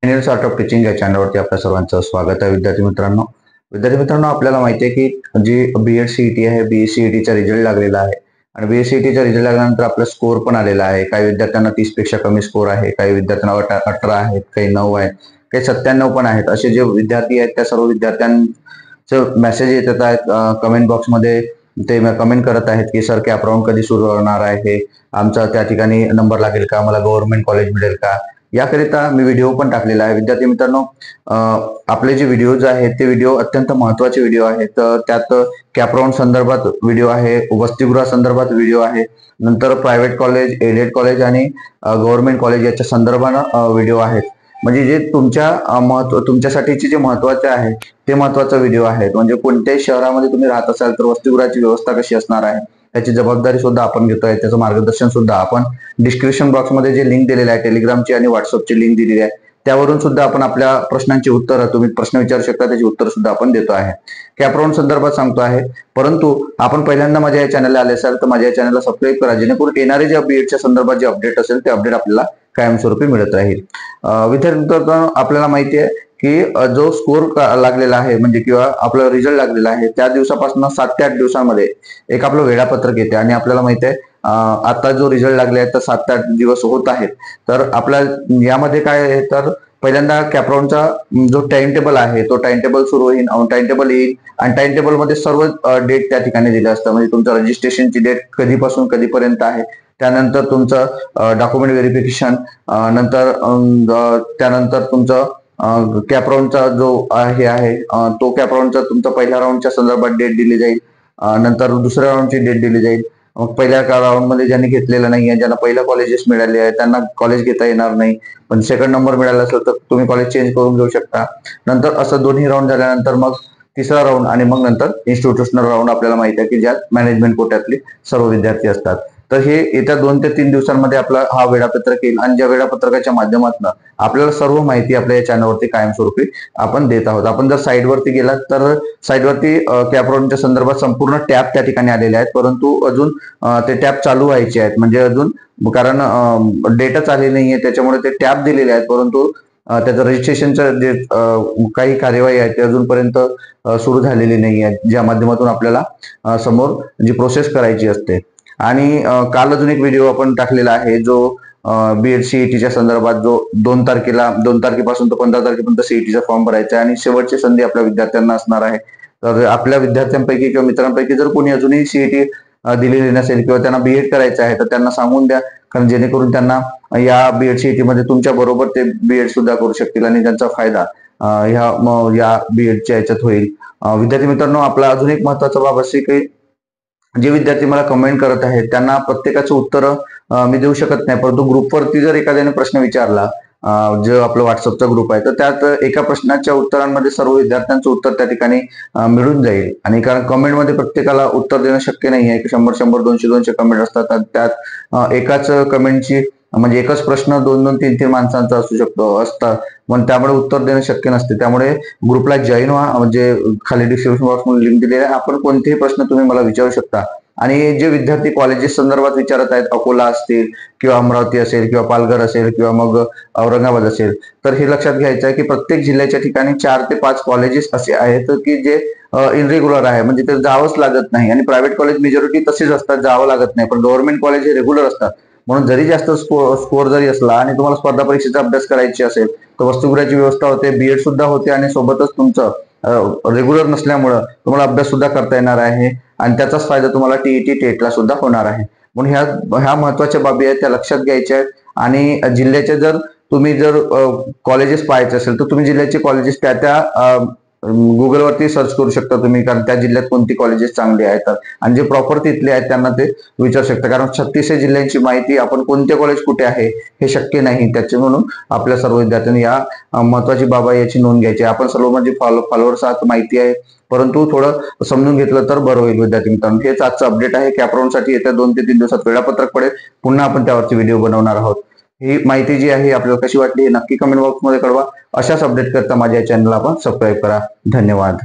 Indian art of teaching या चॅनलवरती आपल्या सर्वांचं स्वागत आहे. विद्यार्थी मित्रांनो, आपल्याला माहिती आहे की जी बीएड सीईटी आहे, बीएससीईटीचा रिझल्ट लागलेला आहे आणि बीएससीईटीचा रिझल्ट लागल्यानंतर आपला स्कोर पण आलेला आहे. काही विद्यार्थ्यांना 30 पेक्षा कमी स्कोर आहे, काही विद्यार्थ्यांना 18 आहेत, काही 9 आहेत, काही 97 पण आहेत. असे जे विद्यार्थी आहेत त्या सर्व विद्यार्थ्यांचं मेसेज येत आहेत कमेंट बॉक्समध्ये. ते कमेंट करत आहेत की सर कॅप राऊंड कधी सुरू होणार आहे, आमचा त्या ठिकाणी नंबर लागेल का, मला गव्हर्नमेंट कॉलेज मिळेल का. याकरिता मी व्हिडिओ पण टाकलेला आहे. विद्यार्थी मित्रांनो, आपले जे व्हिडिओज आहेत ते व्हिडिओ अत्यंत महत्वाचे व्हिडिओ आहेत. त्यात कॅप राऊंड संदर्भात व्हिडिओ आहे, वसतिगृहा संदर्भात व्हिडिओ आहे, नंतर प्रायव्हेट कॉलेज, एडेड कॉलेज आणि गव्हर्नमेंट कॉलेज याच्या संदर्भानं व्हिडिओ आहेत. म्हणजे जे तुमच्यासाठीचे जे महत्वाचे आहे ते महत्वाचा व्हिडिओ आहेत. म्हणजे कोणत्याही शहरामध्ये तुम्ही राहत असाल तर वसतिगृहाची व्यवस्था कशी असणार आहे त्याची जबाबदारी सुद्धा आपण घेतोय, त्याचं मार्गदर्शन सुद्धा आपण डिस्क्रिप्शन बॉक्समध्ये जे लिंक दिलेले आहे, टेलिग्रामची आणि व्हॉट्सअपची लिंक दिलेली आहे, त्यावरून सुद्धा आपण आपल्या प्रश्नांची उत्तरं, तुम्ही प्रश्न विचारू शकता त्याची उत्तर सुद्धा आपण देतो आहे. कॅप राऊंड संदर्भात सांगतो आहे. परंतु आपण पहिल्यांदा माझ्या या चॅनलला आले असाल तर माझ्या या चॅनलला सबस्क्राईब करा, जेणेकरून येणारे जे बीएडच्या संदर्भात जे अपडेट असेल ते अपडेट आपल्याला कायमस्वरूपी मिळत राहील. विद्यार्थी आपल्याला माहिती आहे की जो स्कोर लागलेला आहे म्हणजे किंवा आपला रिझल्ट लागलेला आहे त्या दिवसापासून 7 ते 8 दिवसांमध्ये एक आपलं वेळापत्रक येते आणि आपल्याला माहिती आहे आता जो रिझल्ट लागले आहे तर 7 ते 8 दिवस होत आहेत. तर आपल्या यामध्ये काय आहे तर पहिल्यांदा कॅपराऊंडचा जो टाइम टेबल आहे तो टाइम टेबल सुरू होईल, टाइम टेबल येईल आणि टाइम टेबल मध्ये सर्व डेट त्या ठिकाणी दिले असतं. म्हणजे तुमचं रजिस्ट्रेशनची डेट कधीपासून कधीपर्यंत आहे, त्यानंतर तुमचं डॉक्युमेंट व्हेरिफिकेशन, नंतर त्यानंतर तुमचं कॅप राऊंडचा जो हे आहे तो कॅप राऊंडचा तुमचा पहिल्या राऊंडच्या संदर्भात डेट दिली जाईल, नंतर दुसऱ्या राऊंडची डेट दिली जाईल. मग पहिल्या राऊंड मध्ये ज्यांनी घेतलेलं नाहीये, ज्यांना पहिला कॉलेजेस मिळाले आहे त्यांना कॉलेज घेता येणार नाही, पण सेकंड नंबर मिळाला असेल तर तुम्ही कॉलेज चेंज करून घेऊ शकता. नंतर असं दोन्ही राऊंड झाल्यानंतर मग तिसरा राऊंड आणि मग नंतर इन्स्टिट्यूशनल राऊंड आपल्याला माहिती आहे की ज्यात मॅनेजमेंट कोट्यातले सर्व विद्यार्थी असतात. तर हे येत्या 2 ते 3 दिवसांमध्ये आपला हा वेळापत्रक येईल आणि ज्या वेळापत्रकाच्या माध्यमातून आपल्याला सर्व माहिती आपल्या या चॅनलवरती कायमस्वरूपी आपण देत आहोत. आपण जर साईडवरती गेलात तर साईडवरती कॅप राऊंडच्या संदर्भात संपूर्ण टॅब त्या ठिकाणी आलेले आहेत, परंतु अजून ते टॅब चालू व्हायचे आहेत. म्हणजे अजून कारण डेटाच आले नाहीये त्याच्यामुळे ते टॅब दिलेले आहेत, परंतु त्याचं रजिस्ट्रेशनचं जे काही कार्यवाही आहे ते अजूनपर्यंत सुरू झालेली नाही आहे, ज्या माध्यमातून आपल्याला समोर जी प्रोसेस करायची असते. आणि काल अजून एक व्हिडिओ आपण टाकलेला आहे जो बीएड सीईटीच्या संदर्भात, जो 2 तारखेपासून तर 15 तारखेपर्यंत सीईटीचा फॉर्म भरायचा आहे आणि शेवटची संधी आपल्या विद्यार्थ्यांना असणार आहे. तर आपल्या विद्यार्थ्यांपैकी किंवा मित्रांपैकी जर कोणी अजूनही सीईटी दिलेली नसेल किंवा त्यांना बीएड करायचं आहे तर त्यांना सांगून द्या, कारण जेणेकरून त्यांना या बीएड सीईटी मध्ये तुमच्या बरोबर ते बीएड सुद्धा करू शकतील आणि त्यांचा फायदा या बीएडच्या याच्यात होईल. विद्यार्थी मित्रांनो, आपला अजून एक महत्वाचा बाब असे की जे विद्यार्थी मला कमेंट करत आहेत त्यांना प्रत्येकाचं उत्तर मी देऊ शकत नाही, परंतु ग्रुपवरती जर एखाद्याने प्रश्न विचारला, जो आपला व्हॉट्सअपचा ग्रुप आहे, तर त्यात एका प्रश्नाच्या उत्तरांमध्ये सर्व विद्यार्थ्यांचं उत्तर त्या ठिकाणी मिळून जाईल. आणि कारण कमेंटमध्ये प्रत्येकाला उत्तर देणं शक्य नाही आहे, 100 200 कमेंट असतात आणि त्यात एकाच कमेंटची म्हणजे एकच प्रश्न 2 3 3 माणसांचा असू शकतो असतात, पण त्यामुळे उत्तर देणं शक्य नसते. त्यामुळे ग्रुपला जॉईन व्हा, म्हणजे खाली डिस्क्रिप्शन बॉक्समध्ये लिंक दिलेली आहे, आपण कोणतेही प्रश्न तुम्ही मला विचारू शकता. आणि जे विद्यार्थी कॉलेजेस संदर्भात विचारत आहेत, अकोला असतील किंवा अमरावती असेल किंवा पालघर असेल किंवा मग औरंगाबाद असेल, तर हे लक्षात घ्यायचं आहे की प्रत्येक जिल्ह्याच्या ठिकाणी 4 ते 5 कॉलेजेस असे आहेत की जे इनरेग्युलर आहे, म्हणजे ते जावंच लागत नाही. आणि प्रायव्हेट कॉलेज मेजॉरिटी तसेच असतात, जावं लागत नाही, पण गव्हर्नमेंट कॉलेज हे रेग्युलर असतात. म्हणून जरी जास्त स्कोर जरी असला आणि तुम्हाला स्पर्धा परीक्षेचा अभ्यास करायची असेल तर वसतिगृहाची व्यवस्था होते, बीएड सुद्धा होते आणि सोबतच तुमचं रेग्युलर नसल्यामुळं तुम्हाला अभ्यास सुद्धा करता येणार आहे आणि त्याचाच फायदा तुम्हाला टीईटी टेटला सुद्धा होणार आहे. म्हणून ह्या महत्वाच्या बाबी आहेत, त्या लक्षात घ्यायच्या आहेत. आणि जिल्ह्याचे जर तुम्ही जर कॉलेजेस पाहायचे असेल तर तुम्ही जिल्ह्याचे कॉलेजेस त्या गुगलवरती सर्च करू शकता तुम्ही, कारण त्या जिल्ह्यात कोणती कॉलेजेस चांगली आहेत आणि जे प्रॉपर तिथले आहेत त्यांना ते विचारू शकता. कारण 36 जिल्ह्यांची माहिती आपण कोणते कॉलेज कुठे आहे हे शक्य नाही, त्याचे म्हणून आपल्या सर्व विद्यार्थ्यांनी या महत्वाची बाब याची नोंद घ्यायची. आपण सर्व म्हणजे फॉलोअर्स आहात माहिती आहे, परंतु थोडं समजून घेतलं तर बरं होईल. विद्यार्थी मित्रांनो, हेच आजचं अपडेट आहे. कॅप राऊंड साठी येत्या 2 ते 3 दिवसात वेळापत्रक पडेल, पुन्हा आपण त्यावरची व्हिडिओ बनवणार आहोत. ही माहिती जी आहे आपल्याला कशी वाटली हे नक्की कमेंट बॉक्समध्ये कळवा. अशाच अपडेट करता माझ्या चॅनलला आपण सबस्क्राईब करा. धन्यवाद.